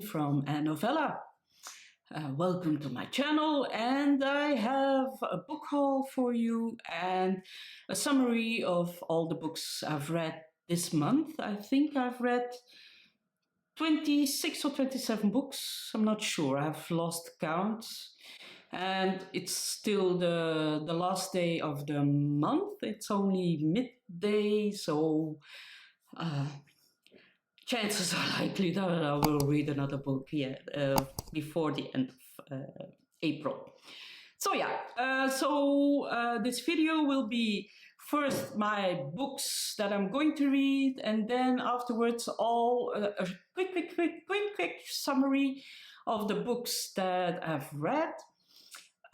from A Novella. Welcome to my channel, and I have a book haul for you and a summary of all the books I've read this month. I think I've read 26 or 27 books, I'm not sure, I've lost count. And it's still the last day of the month. It's only midday, so chances are likely that I will read another book before the end of April. So yeah, this video will be first my books that I'm going to read, and then afterwards a quick summary of the books that I've read.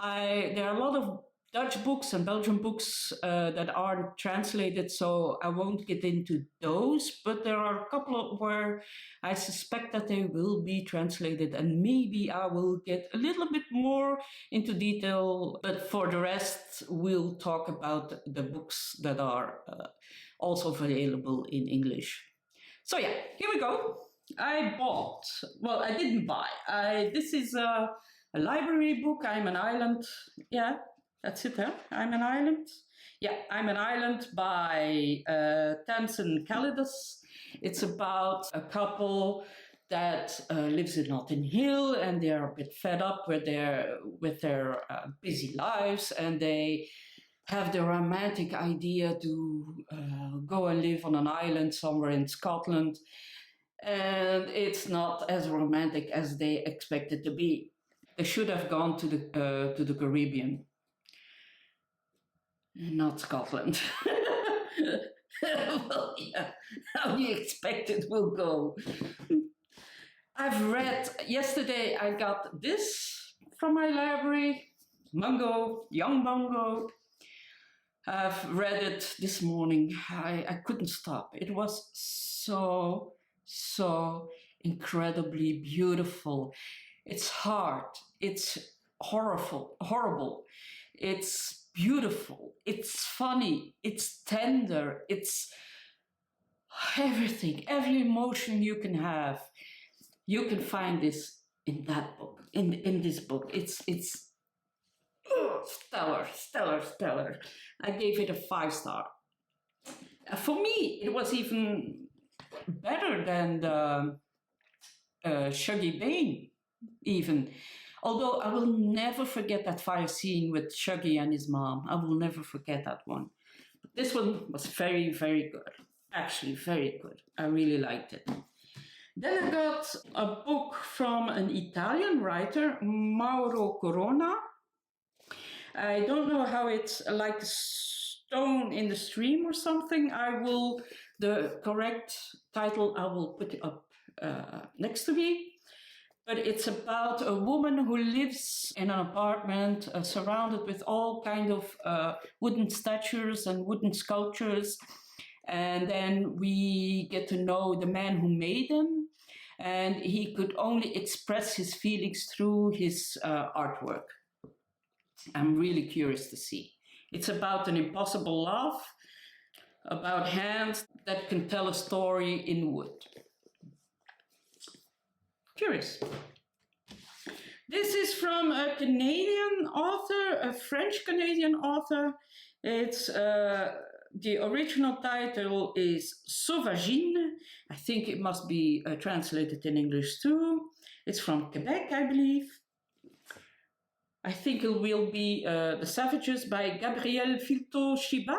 There are a lot of Dutch books and Belgian books that aren't translated, so I won't get into those, but there are a couple where I suspect that they will be translated, and maybe I will get a little bit more into detail, but for the rest we'll talk about the books that are also available in English. So yeah, here we go. I didn't buy. This is a library book. I'm an Island. Yeah, that's it, huh? I'm an Island. Yeah, I'm an Island by Tamsin Calidas. It's about a couple that lives in Notting Hill, and they're a bit fed up with their busy lives, and they have the romantic idea to go and live on an island somewhere in Scotland, and it's not as romantic as they expect it to be. They should have gone to the Caribbean, not Scotland. Well, yeah, how do you expect it will go? I've read, yesterday I got this from my library, Mungo, Young Mungo. I've read it this morning. I couldn't stop. It was so incredibly beautiful. It's hard, it's horrible, it's beautiful, it's funny, it's tender, it's everything, every emotion you can have. You can find this in that book, in this book. It's stellar. I gave it a 5-star. For me, it was even better than the Shuggy Bane. Even, although I will never forget that fire scene with Shuggy and his mom. I will never forget that one. But this one was very good. Actually, very good. I really liked it. Then I got a book from an Italian writer, Mauro Corona. I don't know how it's like a stone in the stream or something. The correct title I will put it up next to me. But it's about a woman who lives in an apartment surrounded with all kind of wooden statues and wooden sculptures. And then we get to know the man who made them. And he could only express his feelings through his artwork. I'm really curious to see. It's about an impossible love, about hands that can tell a story in wood. Curious. This is from a Canadian author, a French-Canadian author. It's the original title is Sauvagines. I think it must be translated in English too. It's from Quebec, I believe. I think it will be The Savages by Gabrielle Filteau-Chiba.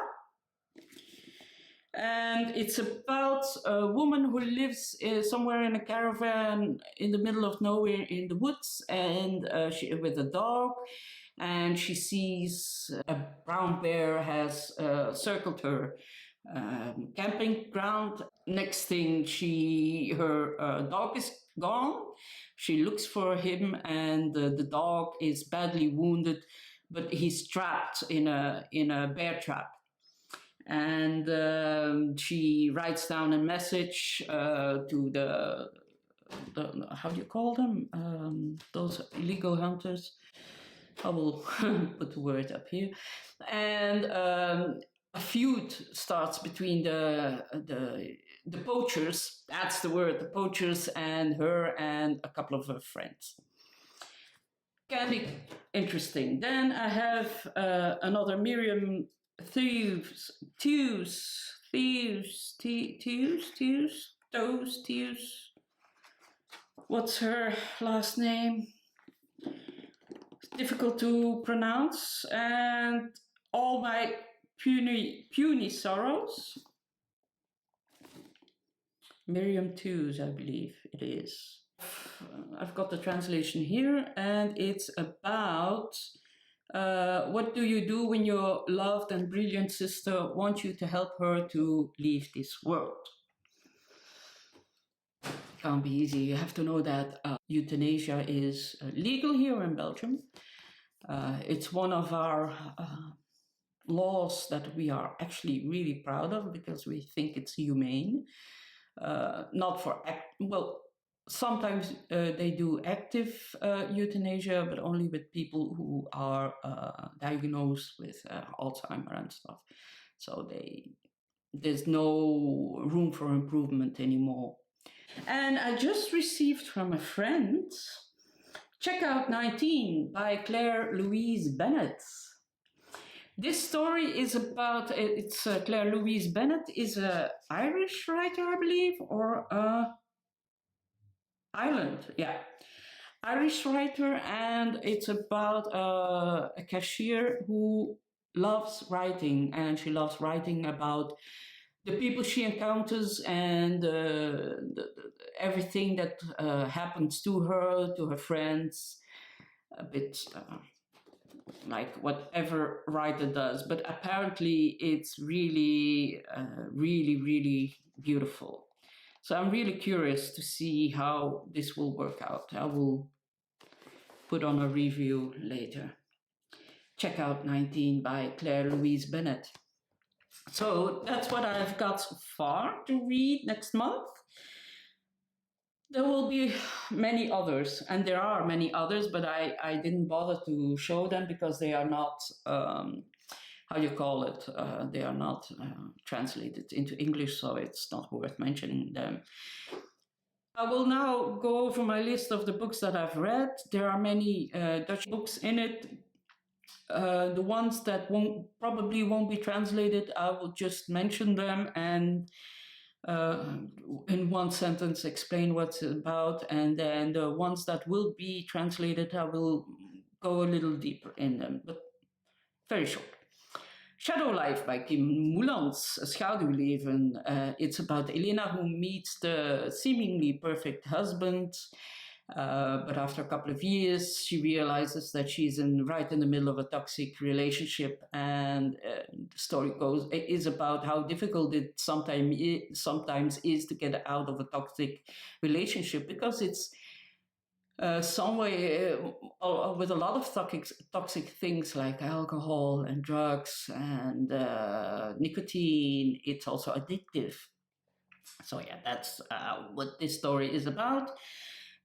And it's about a woman who lives somewhere in a caravan in the middle of nowhere in the woods, and with a dog, and she sees a brown bear has circled her camping ground. Next thing, her dog is gone. She looks for him, and the dog is badly wounded, but he's trapped in a bear trap. And she writes down a message to the how do you call them? Those illegal hunters. I will put the word up here. And a feud starts between the poachers, that's the word, the poachers, and her and a couple of her friends. Can be interesting. Then I have another Miriam Toews. What's her last name? It's difficult to pronounce. And All My Puny Sorrows. Miriam Toews, I believe it is. I've got the translation here, and it's about what do you do when your loved and brilliant sister wants you to help her to leave this world. Can't be easy. You have to know that euthanasia is legal here in Belgium. It's one of our laws that we are actually really proud of because we think it's humane. Not for sometimes they do active euthanasia, but only with people who are diagnosed with Alzheimer and stuff. So there's no room for improvement anymore. And I just received from a friend, check out 19 by Claire-Louise Bennet. This story is about, Claire-Louise Bennet is an Irish writer, I believe, or Ireland, yeah. Irish writer, and it's about a cashier who loves writing, and she loves writing about the people she encounters and everything that happens to her friends, a bit like whatever writer does, but apparently it's really, really beautiful. So I'm really curious to see how this will work out. I will put on a review later. Check out 19 by Claire-Louise Bennet. So that's what I've got so far to read next month. There will be many others, and there are many others, but I didn't bother to show them because they are not, how you call it, they are not translated into English, so it's not worth mentioning them. I will now go over my list of the books that I've read. There are many Dutch books in it. The ones that probably won't be translated, I will just mention them and in one sentence explain what's about, and then the ones that will be translated, I will go a little deeper in them, but very short. Schaduwleven by Kim Moelands, Schaduwleven. It's about Elena who meets the seemingly perfect husband, but after a couple of years she realizes that she's right in the middle of a toxic relationship, and the story is about how difficult it sometimes is to get out of a toxic relationship, because it's some way with a lot of toxic things like alcohol and drugs and nicotine. It's also addictive. So yeah, that's what this story is about.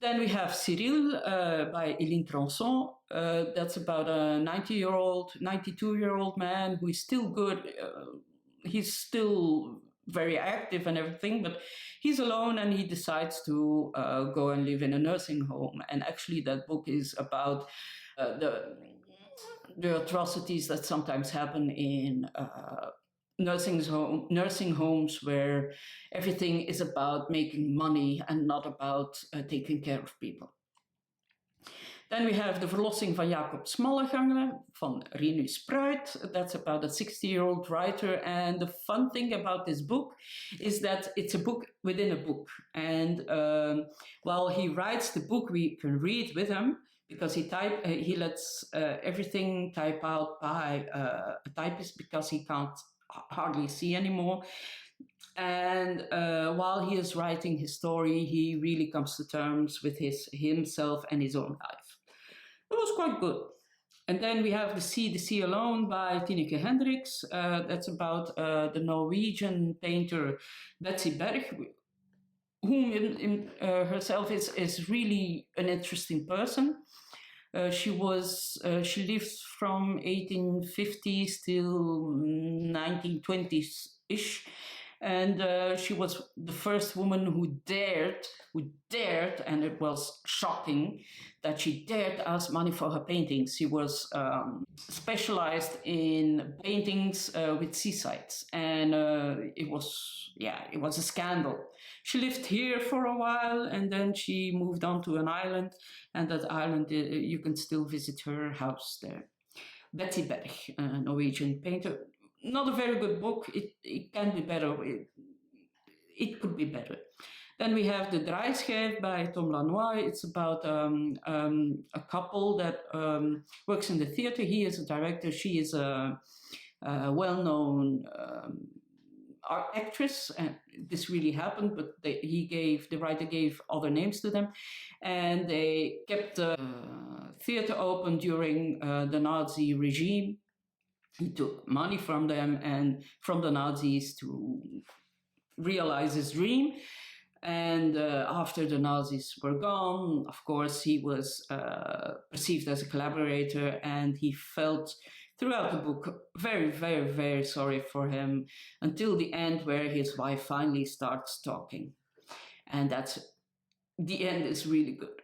Then we have Cyriel by Eline Trenson. That's about a 92-year-old man who is still good. He's still very active and everything, but he's alone and he decides to go and live in a nursing home. And actually that book is about the atrocities that sometimes happen in nursing homes, where everything is about making money and not about taking care of people. Then we have The Verlossing van Jacob Smallegange van Rinus Spruit. That's about a 60-year-old writer. And the fun thing about this book is that it's a book within a book. And while he writes the book, we can read with him, because he lets everything type out by a typist, because he can't hardly see anymore. And while he is writing his story, he really comes to terms with himself and his own life. It was quite good. And then we have The Sea Alone by Tineke Hendriks. That's about the Norwegian painter Betsy Berg, whom herself is really an interesting person. She lived from 1850s till 1920s-ish. And she was the first woman who dared, and it was shocking that she dared ask money for her paintings. She was specialized in paintings with seasides, and it was a scandal. She lived here for a while, and then she moved on to an island, and that island, you can still visit her house there. Betty Berg, a Norwegian painter. Not a very good book. It can be better. It could be better. Then we have The Draaischijf by Tom Lanois. It's about a couple that works in the theater. He is a director. She is a well-known actress. And this really happened, but the writer gave other names to them. And they kept the theater open during the Nazi regime. He took money from them and from the Nazis to realize his dream. And after the Nazis were gone, of course, he was perceived as a collaborator, and he felt throughout the book very, very, very sorry for him until the end, where his wife finally starts talking. And the end is really good.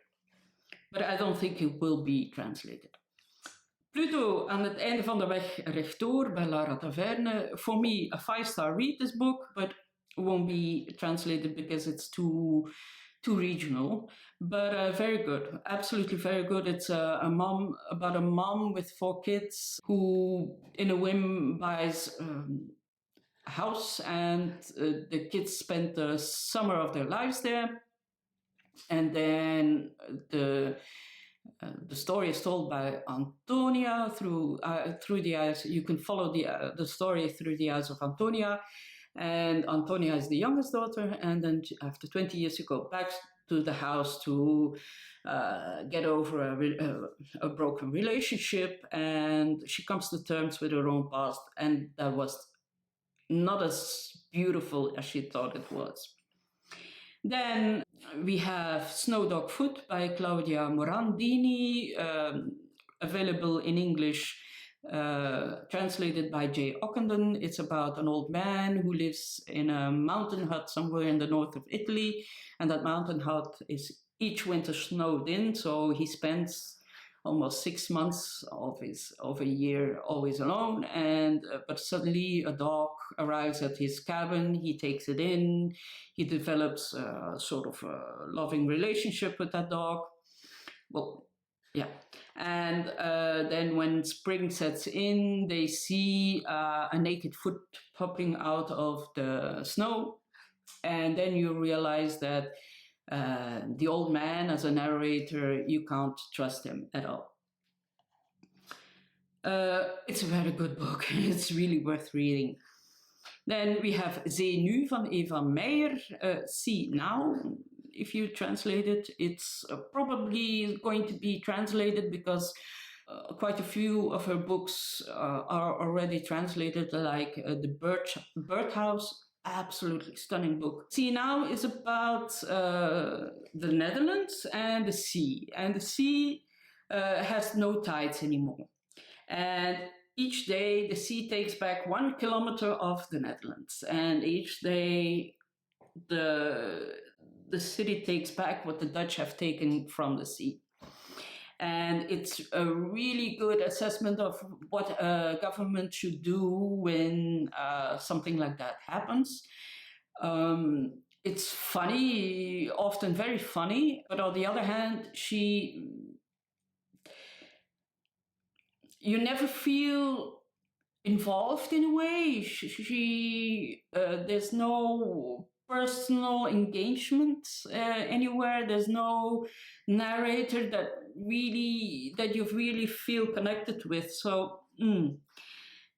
But I don't think it will be translated. Pluto, aan het einde van de weg rechtdoor by Lara Taveirne. For me, a 5-star read, this book, but won't be translated because it's too regional. But very good, absolutely very good. It's about a mom with 4 kids who, in a whim, buys a house, and the kids spend the summer of their lives there. And then the story is told by Antonia through the eyes. You can follow the story through the eyes of Antonia, and Antonia is the youngest daughter. And then after 20 years, you go back to the house to get over a broken relationship, and she comes to terms with her own past, and that was not as beautiful as she thought it was. Then we have Snow Dog Foot by Claudio Morandini, available in English, translated by Jay Ockenden. It's about an old man who lives in a mountain hut somewhere in the north of Italy, and that mountain hut is each winter snowed in, so he spends almost 6 months of a year always alone. And but suddenly a dog arrives at his cabin. He takes it in. He develops a sort of a loving relationship with that dog. Well, yeah. And then when spring sets in, they see a naked foot popping out of the snow, and then you realize that the old man, as a narrator, you can't trust him at all. It's a very good book. It's really worth reading. Then we have Zee Nu van Eva Meijer, See Now. If you translate it, it's probably going to be translated because quite a few of her books are already translated, like The Birdhouse. Absolutely stunning book. See Now is about the Netherlands and the sea. And the sea has no tides anymore. And each day the sea takes back 1 kilometer of the Netherlands. And each day the city takes back what the Dutch have taken from the sea. And it's a really good assessment of what a government should do when something like that happens. It's funny, often very funny, but on the other hand, you never feel involved in a way. There's no personal engagement anywhere. There's no narrator that you really feel connected with. So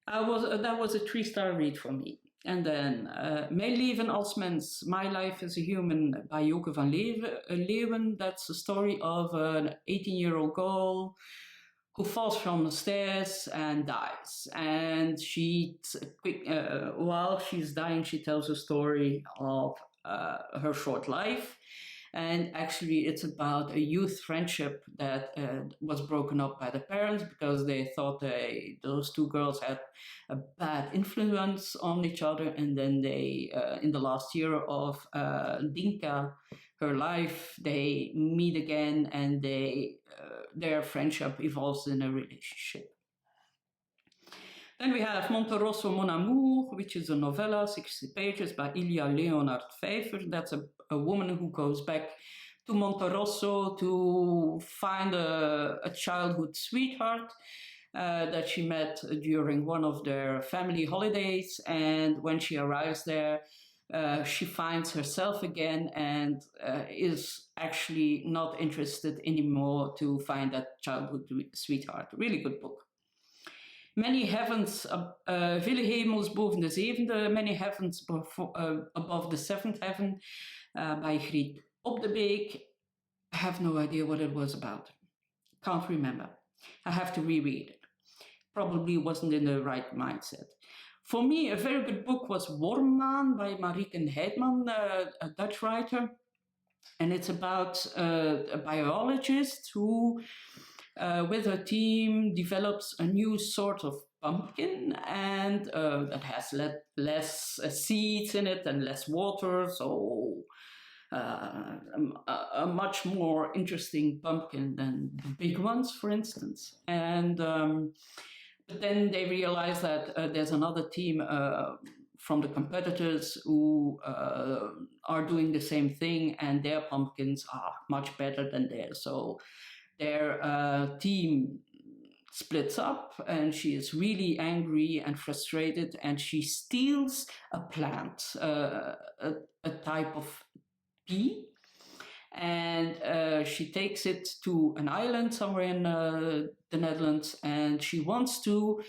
that was a 3-star read for me. And then Mijn leven als mens, My Life as a Human by Joke van Leeuwen. That's the story of an 18-year-old girl who falls from the stairs and dies. And while she's dying, she tells a story of her short life. And actually, it's about a youth friendship that was broken up by the parents because they thought those two girls had a bad influence on each other. And then they, in the last year of Dinka, her life, they meet again, and their friendship evolves in a relationship. Then we have Montserrat Monamou, which is a novella, 60 pages, by Ilia Leonard Vijver. That's a woman who goes back to Monterosso to find a childhood sweetheart that she met during one of their family holidays. And when she arrives there, she finds herself again and is actually not interested anymore to find that childhood sweetheart. Really good book. Many Heavens, Vele Hemels boven de zevende, Many Heavens above the seventh heaven, by Griet Op de Beek. I have no idea what it was about. Can't remember. I have to reread it. Probably wasn't in the right mindset. For me, a very good book was Wormmaan by Marieke Heidman, a Dutch writer. And it's about a biologist who, with her team, develops a new sort of pumpkin, and that has less seeds in it and less water, so a much more interesting pumpkin than the big ones, for instance. And but then they realize that there's another team from the competitors who are doing the same thing, and their pumpkins are much better than theirs. So their team splits up, and she is really angry and frustrated, and she steals a plant, a type of pea, and she takes it to an island somewhere in the Netherlands, and she wants to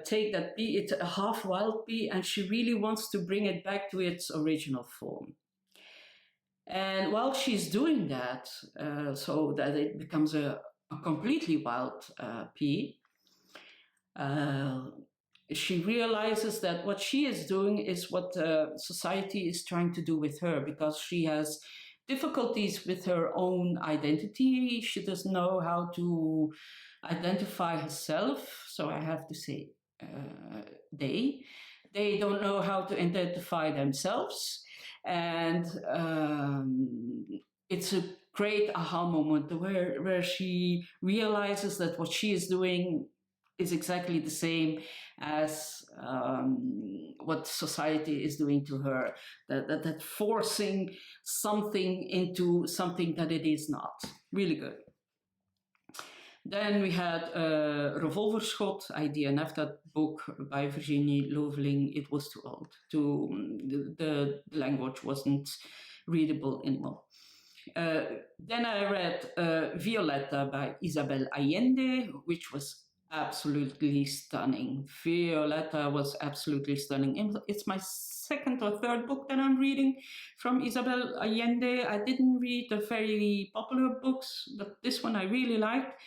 take that pea. It's a half wild pea, and she really wants to bring it back to its original form. And while she's doing that, so that it becomes a completely wild pea, she realizes that what she is doing is what society is trying to do with her, because she has difficulties with her own identity. She doesn't know how to identify herself. So I have to say, they don't know how to identify themselves. And it's a great aha moment where she realizes that what she is doing is exactly the same as what society is doing to her, that forcing something into something that it is not. Really good. Then we had Revolverschot, I DNF that book by Virginie Loveling. It was too old. The language wasn't readable anymore. Then I read Violetta by Isabel Allende, which was absolutely stunning. Violetta was absolutely stunning. It's my second or third book that I'm reading from Isabel Allende. I didn't read the very popular books, but this one I really liked.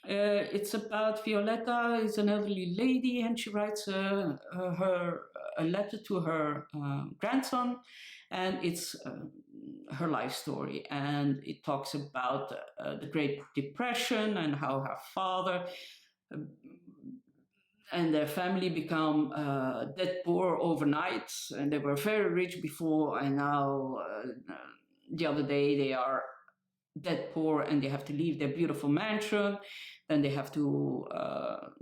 It's about Violetta, is an elderly lady, and she writes a letter to her grandson, and it's her life story. And it talks about the Great Depression and how her father and their family become dead poor overnight, and they were very rich before, and now the other day they are dead poor and they have to leave their beautiful mansion. Then they have to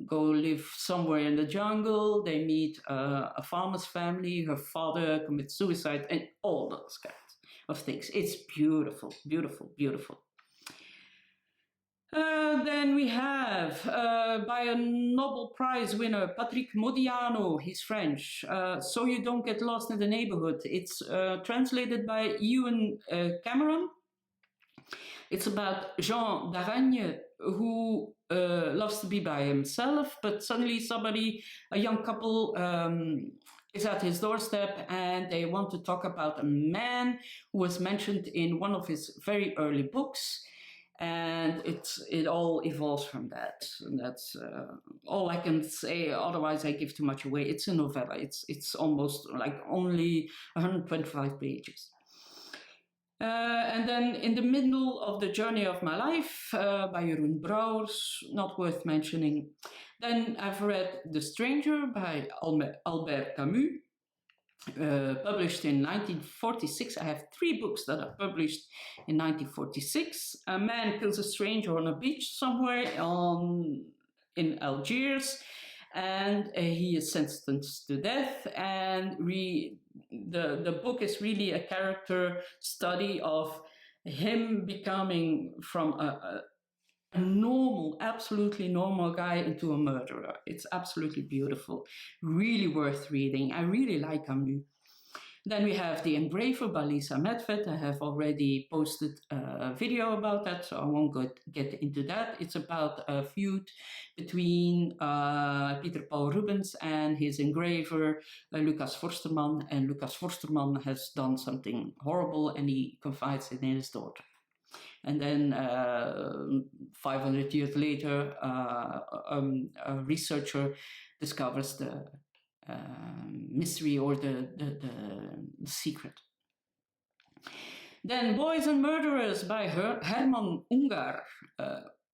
go live somewhere in the jungle. They meet a farmer's family. Her father commits suicide, and all those kinds of things. It's beautiful, beautiful, beautiful. Then we have, by a Nobel Prize winner, Patrick Modiano, he's French, So You Don't Get Lost in the Neighborhood. It's translated by Ewan Cameron. It's about Jean d'Aragne, who loves to be by himself, but suddenly a young couple, is at his doorstep, and they want to talk about a man who was mentioned in one of his very early books. And it all evolves from that. And that's all I can say. Otherwise, I give too much away. It's a novella. It's almost like only 125 pages. And then In the Middle of the Journey of My Life by Jeroen Brouwers, not worth mentioning. Then I've read The Stranger by Albert Camus, published in 1946. I have 3 books that are published in 1946. A man kills a stranger on a beach somewhere in Algiers, and he is sentenced to death. And the book is really a character study of him becoming from a normal, absolutely normal guy into a murderer. It's absolutely beautiful, really worth reading. I really like Camus. Then we have The Engraver by Lisa Medved. I have already posted a video about that, so I won't get into that. It's about a feud between Peter Paul Rubens and his engraver, Lucas Forsterman. And Lucas Forsterman has done something horrible, and he confides it in his daughter. And then 500 years later, a researcher discovers the mystery or the secret. Then Boys and Murderers by Herman Ungar.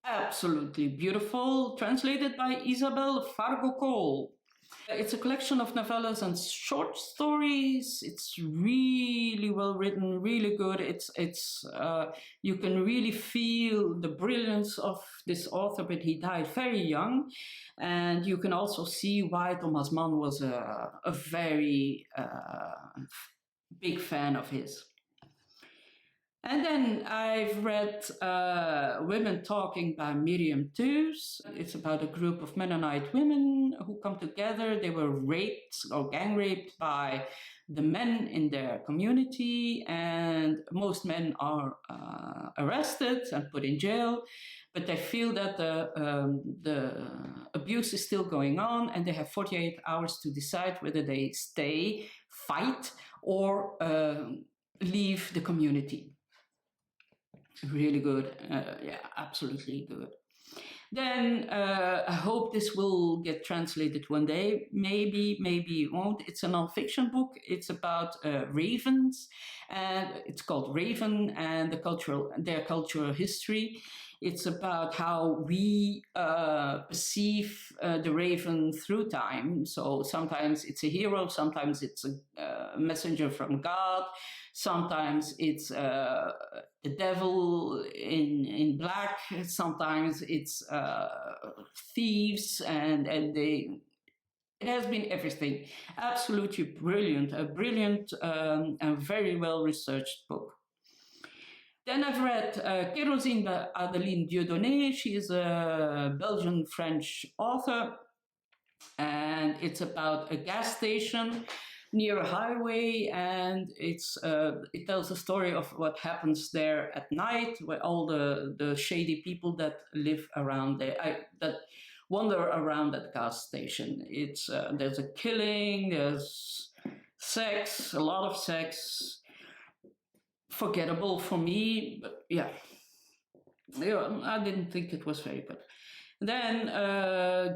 Absolutely beautiful, translated by Isabel Fargo-Cole. It's a collection of novellas and short stories. It's really well written, really good. It's you can really feel the brilliance of this author, but he died very young. And you can also see why Thomas Mann was a very big fan of his. And then I've read Women Talking by Miriam Toews. It's about a group of Mennonite women who come together. They were raped or gang raped by the men in their community, and most men are arrested and put in jail, but they feel that the abuse is still going on, and they have 48 hours to decide whether they stay, fight, or leave the community. Really good. Yeah, absolutely good. Then I hope this will get translated one day. Maybe it won't. It's a non-fiction book. It's about ravens, and it's called Raven and their cultural history. It's about how we perceive the raven through time. So sometimes it's a hero, sometimes it's a messenger from God, sometimes it's the devil in black, sometimes it's thieves, and it has been everything. Absolutely brilliant, a very well researched book. Then I've read Kérosine by Adeline Dieudonné. She is a Belgian-French author, and it's about a gas station near a highway, and it tells the story of what happens there at night, where all the shady people that live around there, that wander around that gas station. It's there's a killing, there's sex, a lot of sex. Forgettable for me, but yeah, I didn't think it was very good. Then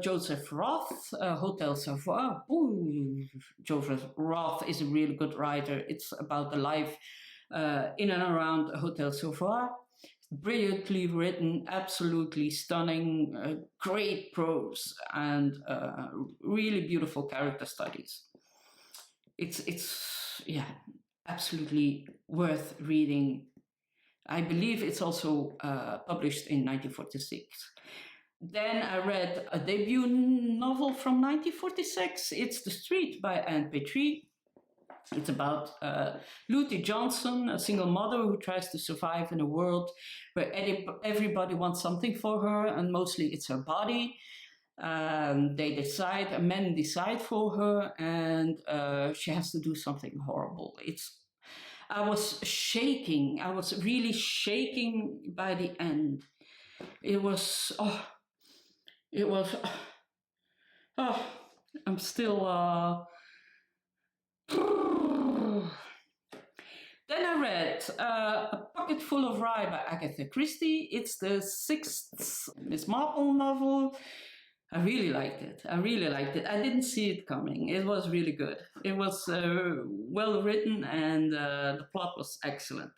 Joseph Roth, Hotel Savoy. Ooh, Joseph Roth is a really good writer. It's about the life in and around Hotel Savoy. Brilliantly written, absolutely stunning, great prose, and really beautiful character studies. It's yeah, absolutely worth reading. I believe it's also published in 1946. Then I read a debut novel from 1946. It's The Street by Anne Petrie. It's about Lutie Johnson, a single mother who tries to survive in a world where everybody wants something for her, and mostly it's her body. Men decide for her, and she has to do something horrible. I was shaking. I was really shaking by the end. I'm still. Then I read A Pocket Full of Rye by Agatha Christie. It's the 6th Miss Marple novel. I really liked it. I didn't see it coming. It was really good. It was well written, and the plot was excellent.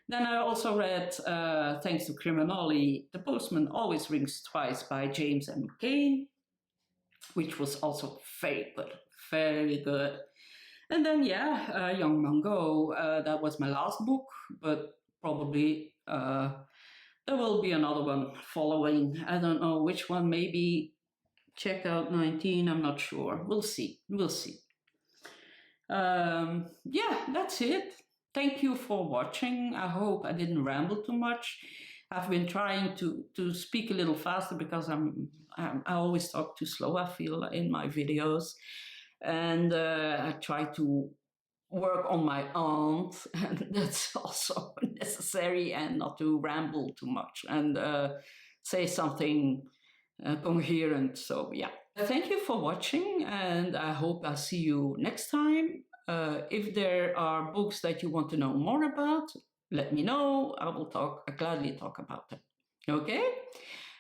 Then I also read, thanks to Criminali, The Postman Always Rings Twice by James M. McCain, which was also very good, very good. And then, yeah, Young Mungo, that was my last book, but probably there will be another one following. I don't know which one, maybe Checkout 19, I'm not sure. We'll see, we'll see. Yeah, that's it. Thank you for watching. I hope I didn't ramble too much. I've been trying to speak a little faster because I always talk too slow, I feel, in my videos. And I try to work on my aunt, and that's also necessary, and not to ramble too much and say something coherent. So yeah, thank you for watching, and I hope I see you next time. If there are books that you want to know more about, let me know. I will gladly talk about them. Okay?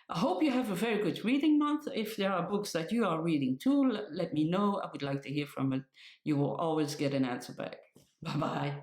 I hope you have a very good reading month. If there are books that you are reading too, let me know. I would like to hear from it. You will always get an answer back. Bye-bye.